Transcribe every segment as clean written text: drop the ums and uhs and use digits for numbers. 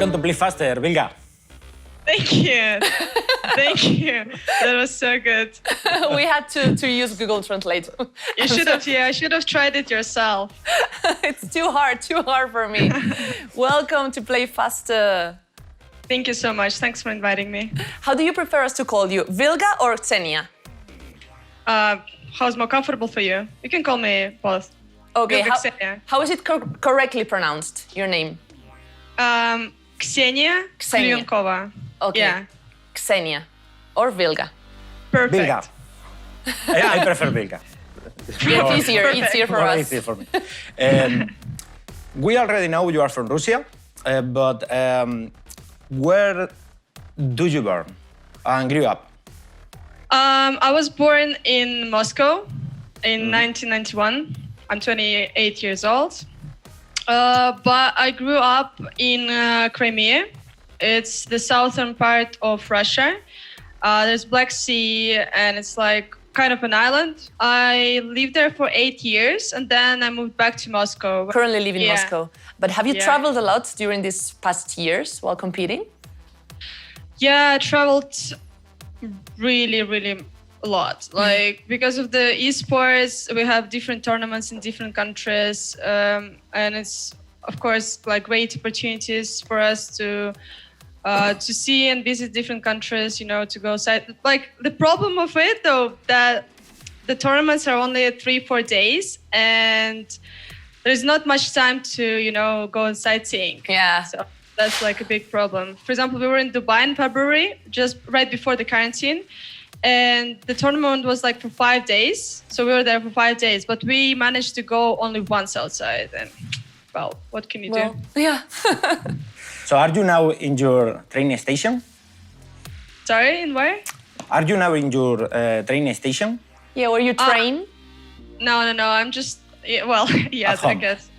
Welcome to Play Faster, Vilga. Thank you. Thank you. That was so good. We had to use Google Translate. You should have, yeah, should have tried it yourself. It's too hard for me. Welcome to Play Faster. Thank you so much. Thanks for inviting me. How do you prefer us to call you, Vilga or Ksenia? How's more comfortable for you? You can call me both. Okay, Ksenia. how is it correctly pronounced, your name? Ksenia Klyonkova. Okay. Yeah. Ksenia or Vilga. Perfect. Vilga. I prefer Vilga. It's easier for us. Easier for me. We already know you are from Russia, but where do you born and grew up? I was born in Moscow in 1991. I'm 28 years old. But I grew up in Crimea. It's the southern part of Russia. There's Black Sea, and it's like kind of an island. I lived there for 8 years, and then I moved back to Moscow. Currently live in Moscow. But have you traveled a lot during these past years while competing? Yeah, I traveled really a lot. Like, because of the esports, we have different tournaments in different countries, and it's of course like great opportunities for us to see and visit different countries, you know, to go outside. Like, the problem of it though, that the tournaments are only 3-4 days, and there's not much time to, you know, go and sightseeing. Yeah. So that's like a big problem. For example, we were in Dubai in February, just right before the quarantine, and the tournament was like for 5 days. So we were there for 5 days, but we managed to go only once outside, and well, what can you do? Yeah. So are you now in your training station? Sorry, in where? Are you now in your training station? Yeah, where you train? No. I'm just, well, yes, I guess.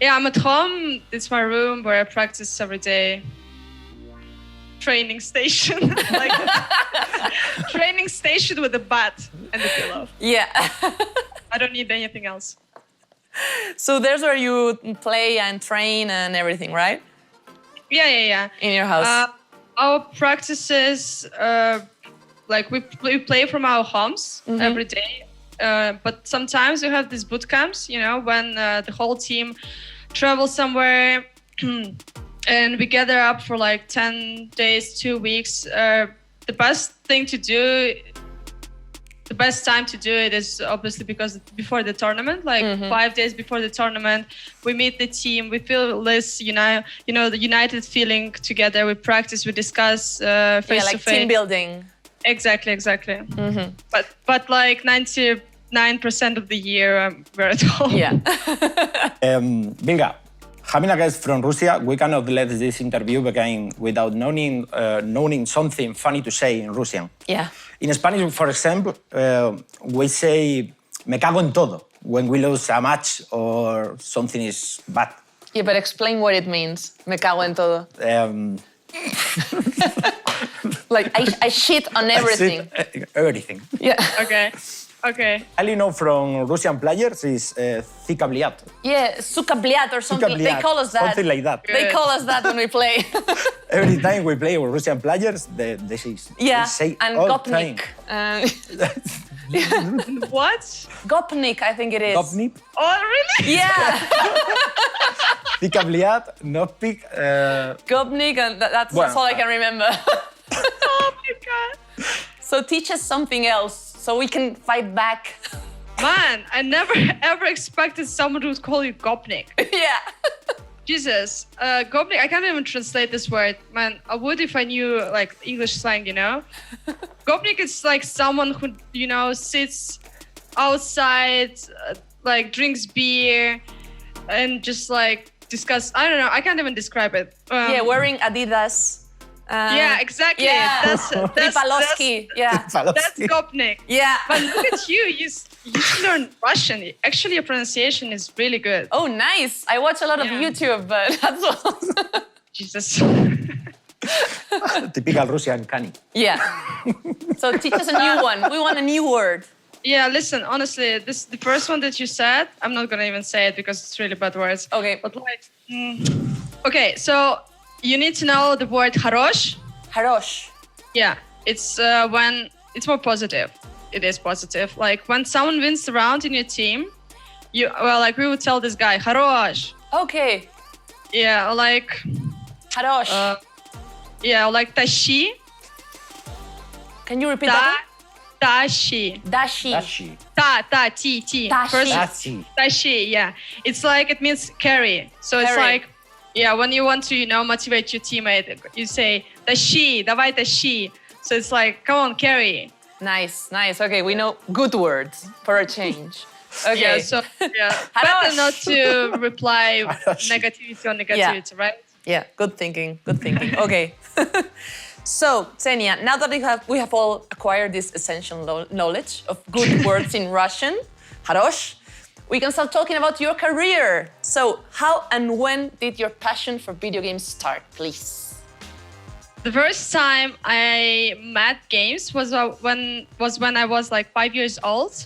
Yeah, I'm at home. It's my room where I practice every day. Training station. Like training station with a bat and a pillow. Yeah. I don't need anything else. So there's where you play and train and everything, right? Yeah. In your house? Our practices, like we play from our homes every day. But sometimes we have these boot camps, you know, when the whole team travels somewhere and we gather up for like 10 days, 2 weeks. The best time to do it is obviously because before the tournament, like 5 days before the tournament, we meet the team, we feel this, you know, the united feeling together. We practice, we discuss face to face. Like team building. Exactly. But like 99% of the year, we're at home. Yeah. Vilga, having a guest from Russia, we cannot let this interview begin without knowing something funny to say in Russian. Yeah. In Spanish, for example, we say "me cago en todo" when we lose a match or something is bad. Yeah, but explain what it means. Me cago en todo. Like, I shit on everything. Everything. Yeah. Okay. All you know from Russian players is "Zika bliat." Yeah, suka bliat or something. They call us that. Something like that. They call us that when we play. Every time we play with Russian players, they say and all Gopnik. What? Gopnik, I think it is. Gopnik, Oh, really? Yeah. Zika bliat, Novpik. Gopnik, and that's all I can remember. Oh my God. So teach us something else so we can fight back. Man, I never ever expected someone would call you Gopnik. Yeah. Jesus. Gopnik, I can't even translate this word. Man, I would if I knew like English slang, you know? Gopnik is like someone who, you know, sits outside, like drinks beer and just like discuss. I don't know. I can't even describe it. Yeah, wearing Adidas. Yeah, exactly. Yeah. That's Lipalowski. Yeah. That's Gopnik. Yeah. But look at you. You should learn Russian. Actually, your pronunciation is really good. Oh, nice. I watch a lot of YouTube, but that's all. Jesus. Typical Russian cunning. Yeah. So teach us a new one. We want a new word. Yeah, listen, honestly, the first one that you said, I'm not gonna even say it because it's really bad words. Okay. But like, okay, so you need to know the word хорош. Harosh. Yeah, it's when it's more positive. It is positive. Like when someone wins the round in your team, like we would tell this guy хорош. Okay. Yeah, or like Harosh. yeah, or like тащи. Can you repeat that? Тащи. Dashi. Dashi. T. Тащи. First, Dashi. тащи, yeah. It's like, it means carry. So it's Carry. like, yeah, when you want to, motivate your teammate, you say, тащи, давай тащи. So it's like, come on, carry. Nice. Okay, we know good words for a change. Okay. Yeah, so, yeah. Better not to reply negativity on negativity, right? Yeah, good thinking. Okay. So, Xenia, now that we have all acquired this essential knowledge of good words in Russian, хорош, we can start talking about your career. So, how and when did your passion for video games start, please? The first time I met games was when I was like 5 years old.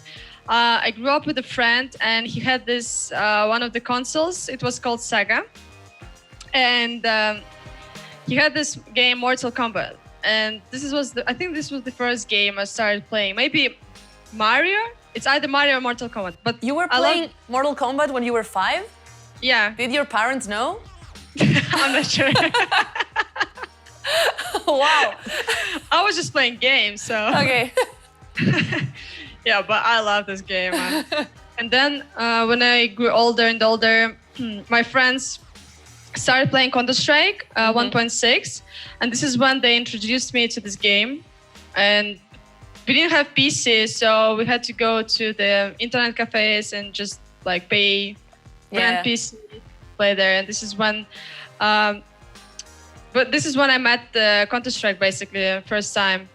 I grew up with a friend, and he had this one of the consoles. It was called Sega, and he had this game Mortal Kombat. And I think this was the first game I started playing. Maybe Mario. It's either Mario or Mortal Kombat. But You were playing Mortal Kombat when you were 5? Yeah, Did your parents know? I'm not sure. Wow. I was just playing games, so. Okay. Yeah, but I love this game, man. And then when I grew older and older, my friends started playing Counterstrike 1.6, and this is when they introduced me to this game. And we didn't have PC, so we had to go to the internet cafes and just like pay rent PC, play there. And this is when, but this is when I met the Counterstrike basically the first time.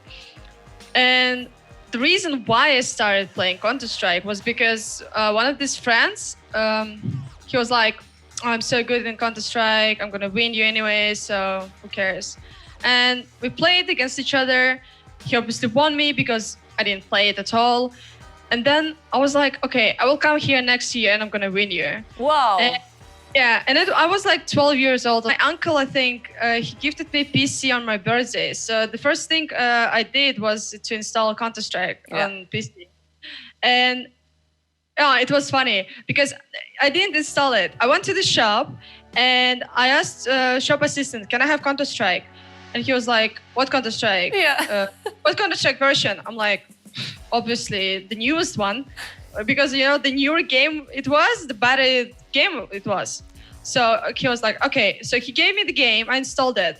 And the reason why I started playing Counterstrike was because one of these friends, he was like, oh, I'm so good in Counterstrike, I'm gonna win you anyway, so who cares? And we played against each other. He obviously won me because I didn't play it at all. And then I was like, okay, I will come here next year and I'm gonna win you. Wow. And I was like 12 years old. My uncle, I think, he gifted me PC on my birthday. So the first thing I did was to install Counter-Strike on PC. And it was funny because I didn't install it. I went to the shop and I asked shop assistant, can I have Counter-Strike? And he was like, what Counter-Strike? Yeah. What Counter-Strike version? I'm like, obviously the newest one. Because, the newer game it was, the better game it was. So he was like, okay. So he gave me the game, I installed it.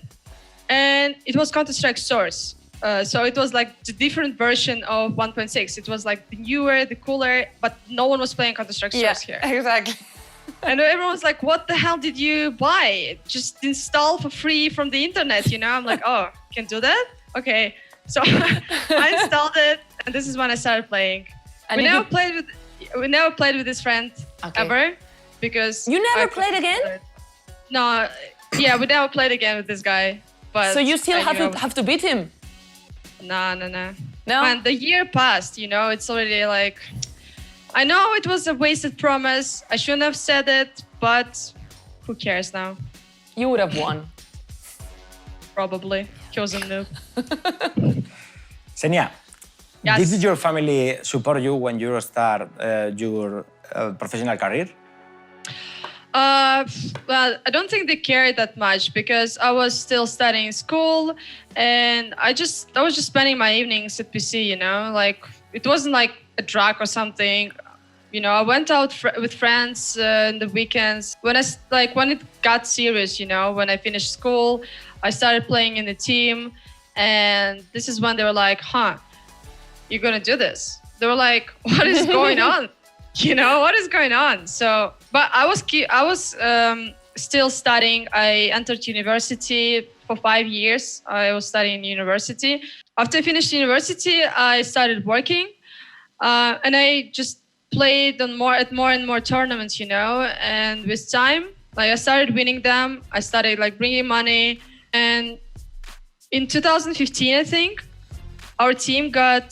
And it was Counter-Strike Source. So it was like the different version of 1.6. It was like the newer, the cooler, but no one was playing Counter-Strike Source here. Exactly. And everyone was like, what the hell did you buy? Just install for free from the internet, I'm like, oh, can do that? Okay. So I installed it, and this is when I started playing. And we never played with this friend ever, because you never played again? No, yeah, we never played again with this guy. But so you still have to beat him? No. No? Man, the year passed, it's already like, I know it was a wasted promise. I shouldn't have said it, but who cares now? You would have won. Probably. He was a noob. Xenia, Yes. did your family support you when you start your professional career? Well, I don't think they cared that much because I was still studying school, and I was just spending my evenings at PC. Like it wasn't like a drug or something. I went out with friends in the weekends. When it got serious, when I finished school, I started playing in the team, and this is when they were like, "Huh, you're gonna do this?" They were like, "What is going on? What is going on?" So, but I was still studying. I entered university for 5 years. I was studying university. After I finished university, I started working, and I just played on more and more tournaments, and with time, I started winning them. I started bringing money, and in 2015, I think, our team got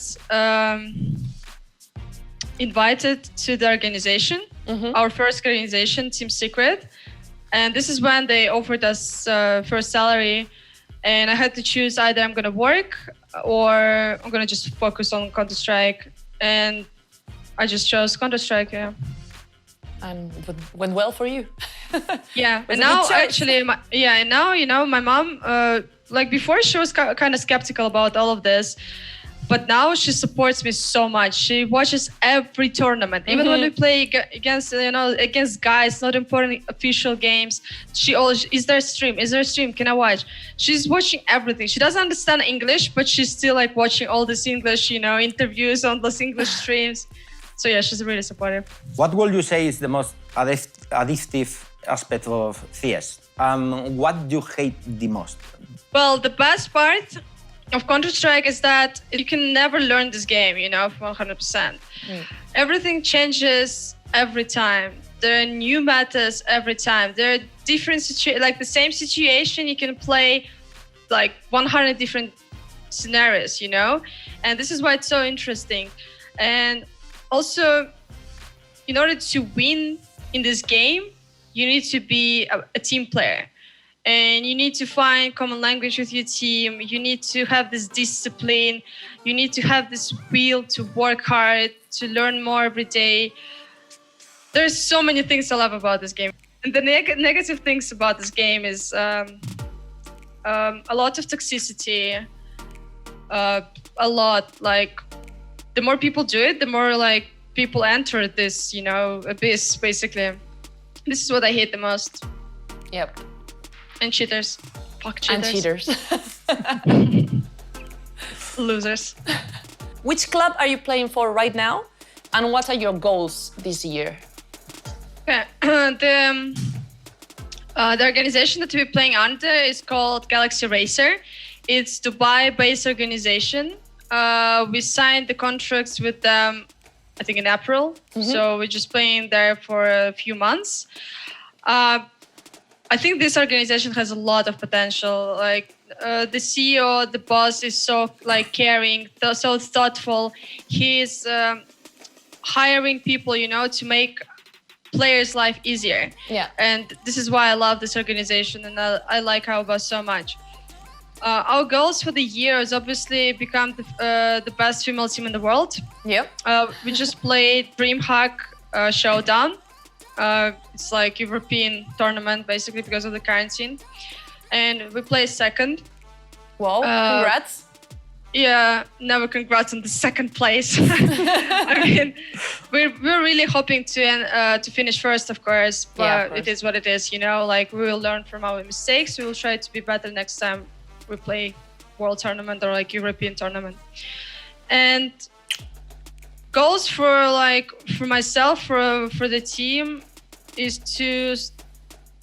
invited to the organization, our first organization, Team Secret, And this is when they offered us first salary. And I had to choose either I'm going to work or I'm going to just focus on Counterstrike. And I just chose Counterstrike, yeah. And went well for you. Yeah, and now actually, and now, you know, my mom, like before she was kind of skeptical about all of this, but now she supports me so much. She watches every tournament, even when we play against, you know, against guys, not important official games. She always, is there a stream? Is there a stream? Can I watch? She's watching everything. She doesn't understand English, but she's still like watching all this English, you know, interviews on those English streams. So yeah, she's really supportive. What would you say is the most addictive aspect of CS? What do you hate the most? Well, the best part of Counter-Strike is that you can never learn this game, you know, 100%. Everything changes every time. There are new metas every time. There are different like the same situation, you can play like 100 different scenarios, you know? And this is why it's so interesting. And also, in order to win in this game, you need to be a team player. And you need to find common language with your team. You need to have this discipline. You need to have this will to work hard, to learn more every day. There's so many things I love about this game. And the negative things about this game is a lot of toxicity, a lot, like, the more people do it, the more like people enter this, you know, abyss, basically. This is what I hate the most. Yep. And cheaters. Fuck cheaters. And cheaters. Losers. Which club are you playing for right now? And what are your goals this year? Okay. The organization that we're playing under is called Galaxy Racer. It's Dubai-based organization. We signed the contracts with them, I think in April. So we're just playing there for a few months. I think this organization has a lot of potential. Like the CEO, the boss is so like caring, so thoughtful. He's hiring people, you know, to make players' life easier. Yeah. And this is why I love this organization, and I like Hauba so much. Our goals for the year is obviously become the best female team in the world. Yep. We just played DreamHack Showdown. It's like European tournament basically because of the quarantine, and we placed second. Wow! Congrats. Yeah, never congrats on the second place. I mean, we're really hoping to finish first, of course, but Yeah, of course. It is what it is, you know. Like, we will learn from our mistakes. We will try to be better next time we play world tournament or like European tournament. And goals for myself, for the team, is to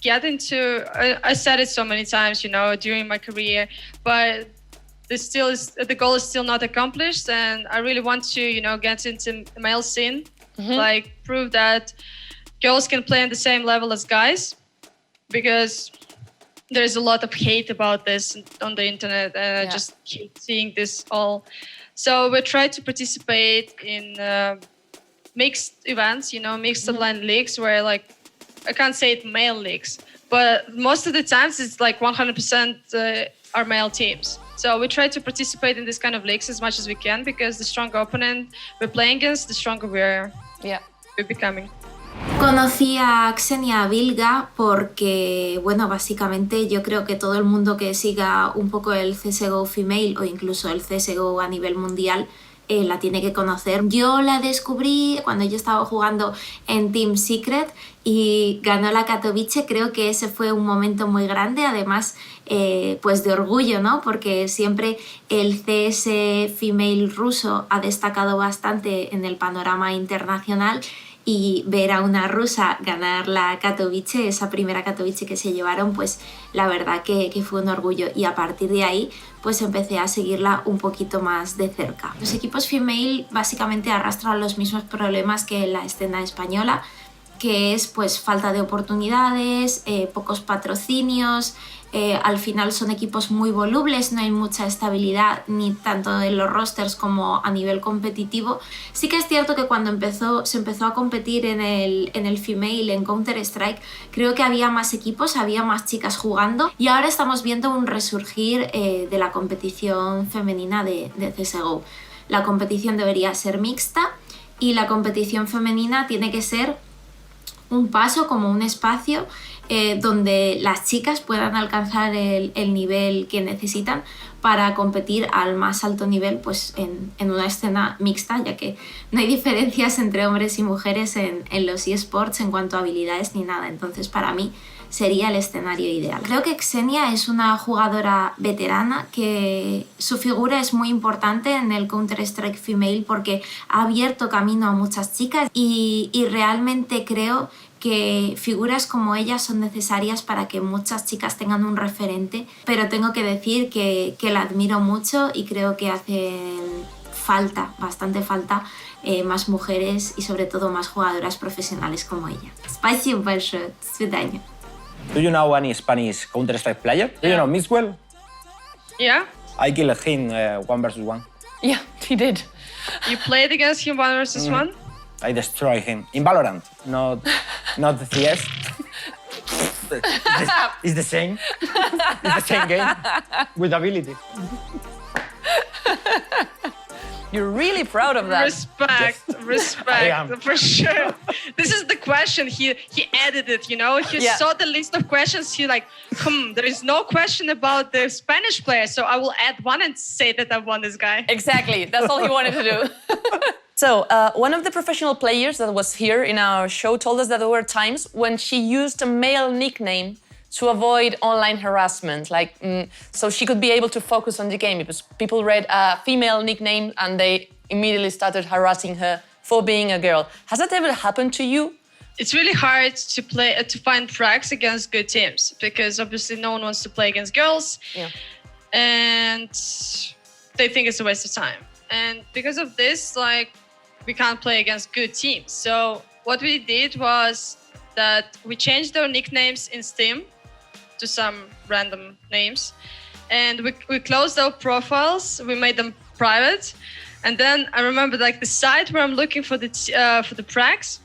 get into. I said it so many times, you know, during my career, but the goal is still not accomplished, and I really want to, you know, get into the male scene, like prove that girls can play on the same level as guys, because there's a lot of hate about this on the internet, and I just keep seeing this all. So we try to participate in mixed events, you know, mixed online leagues where, like, I can't say it male leagues, but most of the times it's like 100% are male teams. So we try to participate in this kind of leagues as much as we can, because the stronger opponent we're playing against, the stronger we're becoming. Conocí a Xenia Vilga porque, bueno, básicamente yo creo que todo el mundo que siga un poco el CSGO Female o incluso el CSGO a nivel mundial la tiene que conocer. Yo la descubrí cuando yo estaba jugando en Team Secret y ganó la Katowice. Creo que ese fue un momento muy grande, además pues de orgullo, ¿no? Porque siempre el CS Female ruso ha destacado bastante en el panorama internacional, y ver a una rusa ganar la Katowice, esa primera Katowice que se llevaron, pues la verdad que fue un orgullo, y a partir de ahí pues empecé a seguirla un poquito más de cerca. Los equipos female básicamente arrastran los mismos problemas que la escena española, que es pues falta de oportunidades, pocos patrocinios, al final son equipos muy volubles, no hay mucha estabilidad ni tanto en los rosters como a nivel competitivo. Sí que es cierto que cuando se empezó a competir en el female, en Counterstrike, creo que había más equipos, había más chicas jugando y ahora estamos viendo un resurgir de la competición femenina de CSGO. La competición debería ser mixta y la competición femenina tiene que ser un paso, como un espacio donde las chicas puedan alcanzar el nivel que necesitan para competir al más alto nivel pues en una escena mixta, ya que no hay diferencias entre hombres y mujeres en los eSports en cuanto a habilidades ni nada. Entonces, para mí sería el escenario ideal. Creo que Xenia es una jugadora veterana que su figura es muy importante en el Counter-Strike Female porque ha abierto camino a muchas chicas y realmente creo que figuras como ella son necesarias para que muchas chicas tengan un referente, pero tengo que decir que la admiro mucho y creo que hacen falta, bastante falta, más mujeres y sobre todo más jugadoras profesionales como ella. Спасибо большое. До свидания. Do you know any Spanish Counter-Strike player? Do you know Mixwell? Yeah. I killed him 1 versus 1. Yeah, he did. You played against him 1 versus 1? I destroyed him. In Valorant, not the CS. It's the same. It's the same game with ability. You're really proud of that. Respect, Yes. I respect, am. for sure. This is the question. He added it, you know? He Yeah. saw the list of questions. He like, there is no question about the Spanish player, so I will add one and say that I won this guy. Exactly, that's all he wanted to do. So, one of the professional players that was here in our show told us that there were times when she used a male nickname to avoid online harassment, so she could be able to focus on the game because people read a female nickname and they immediately started harassing her for being a girl. Has that ever happened to you? It's really hard to find frags against good teams because obviously no one wants to play against girls, and they think it's a waste of time. And because of this, we can't play against good teams. So what we did was that we changed our nicknames in Steam to some random names, and we closed our profiles. We made them private, and then I remember the site where I'm looking for the frags.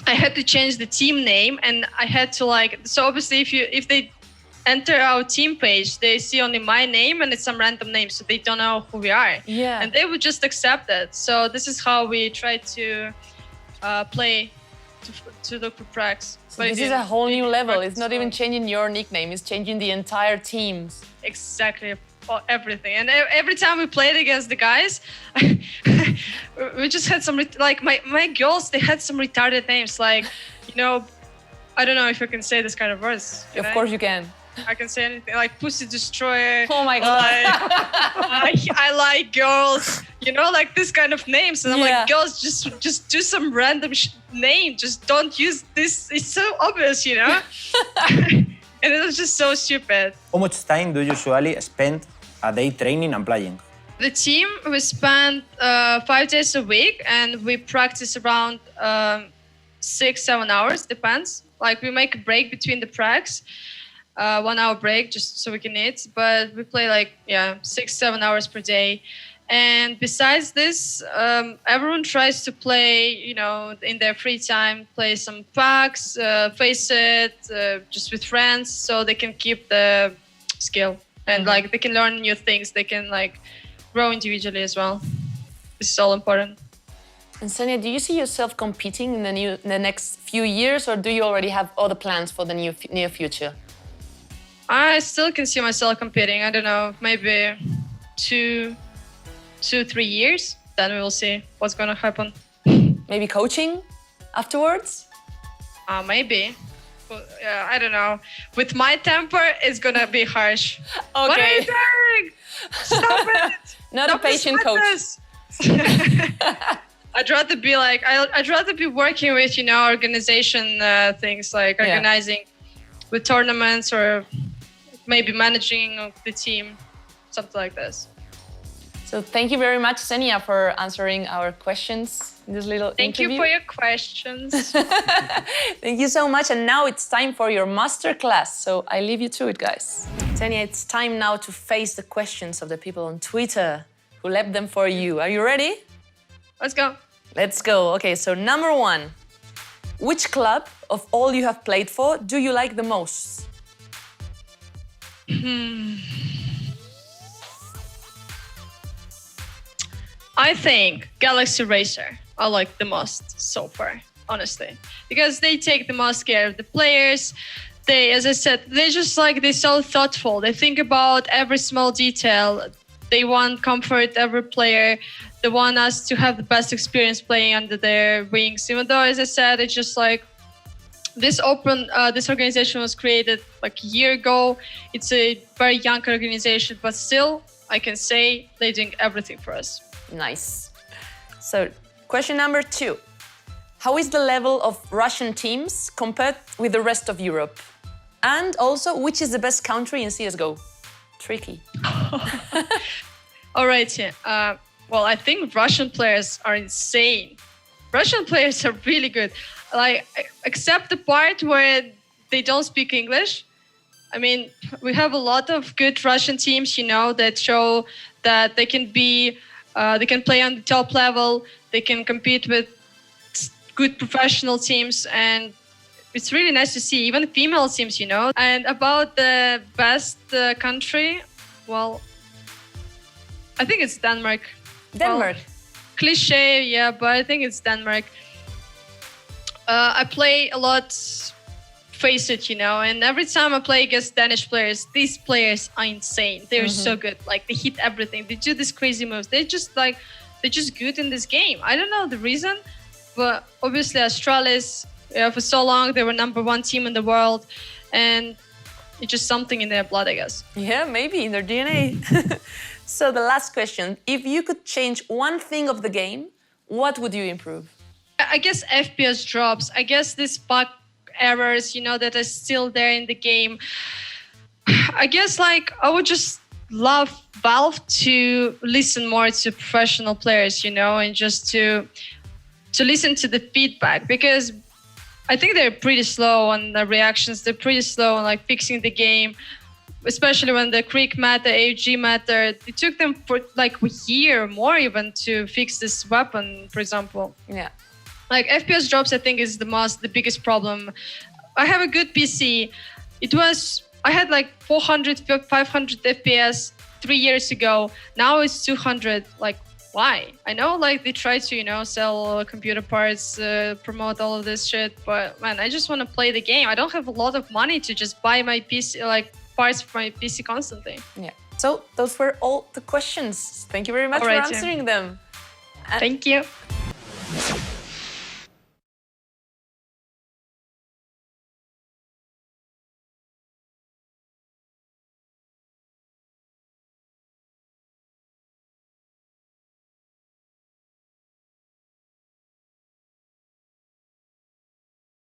I had to change the team name, and I had to so obviously if they enter our team page, they see only my name and it's some random name, so they don't know who we are. Yeah. And they would just accept it. So this is how we try to play to look for frags. So this is a whole new level. It's not even changing your nickname, it's changing the entire teams. Exactly. Everything. And every time we played against the guys, we just had some my girls, they had some retarded names, I don't know if I can say this kind of words. Of course you can. I can say anything, like Pussy Destroyer. Oh my God. I like girls, this kind of names. And I'm like, girls, just do some random name. Just don't use this. It's so obvious, And it was just so stupid. How much time do you usually spend a day training and playing? The team, we spend 5 days a week, and we practice around 6-7 hours, depends. We make a break between the frags, 1 hour break just so we can eat. But we play 6-7 hours per day. And besides this, everyone tries to play, in their free time, play some packs, face it, just with friends, so they can keep the skill. And they can learn new things. They can grow individually as well. This is all important. And Sonia, do you see yourself competing in the next few years, or do you already have other plans for the near future? I still can see myself competing. I don't know, maybe 2-3 years. Then we will see what's going to happen. Maybe coaching afterwards? Maybe. But, I don't know. With my temper, it's going to be harsh. Okay. What are you doing? Stop it! Not a patient coach. I'd rather be working with, organization things, organizing with tournaments or maybe managing the team, something like this. So thank you very much, Xenia, for answering our questions in this little Thank interview. you for your questions. Thank you so much. And now it's time for your masterclass. So I leave you to it, guys. Xenia, it's time now to face the questions of the people on Twitter who left them for you. Are you ready? Let's go. Let's go. Okay, so number one. Which club of all you have played for do you like the most? I think Galaxy Racer I like the most so far, honestly, because they take the most care of the players. They, as I said, they're so thoughtful. They think about every small detail. They want comfort every player. They want us to have the best experience playing under their wings. Even though, as I said, it's just like this organization was created like a year ago. It's a very young organization, but still, I can say they're doing everything for us. Nice. So, question number two. How is the level of Russian teams compared with the rest of Europe? And also, which is the best country in CSGO? Tricky. All right. Well, I think Russian players are insane. Russian players are really good. Like, except the part where they don't speak English. I mean, we have a lot of good Russian teams, that show that they can play on the top level. They can compete with good professional teams, and it's really nice to see even female teams, And about the best country, well, I think it's Denmark. Denmark. Well, cliche, yeah, but I think it's Denmark. I play a lot, face it, and every time I play against Danish players, these players are insane. They're so good. Like, they hit everything. They do these crazy moves. They're just good in this game. I don't know the reason, but obviously Astralis, for so long, they were #1 team in the world, and it's just something in their blood, I guess. Yeah, maybe in their DNA. So the last question, if you could change one thing of the game, what would you improve? I guess FPS drops. I guess these bug errors, that are still there in the game. I guess I would just love Valve to listen more to professional players, and just to listen to the feedback, because I think they're pretty slow on the reactions. They're pretty slow on fixing the game, especially when the Creek meta, AUG meta, it took them for a year or more even to fix this weapon, for example. Yeah. FPS drops, I think, is the biggest problem. I have a good PC. I had 400, 500 FPS 3 years ago. Now it's 200. Why? I know they try to, sell computer parts, promote all of this shit, but man, I just want to play the game. I don't have a lot of money to just buy my PC, parts for my PC constantly. Yeah. So those were all the questions. Thank you very much for answering them. Thank you.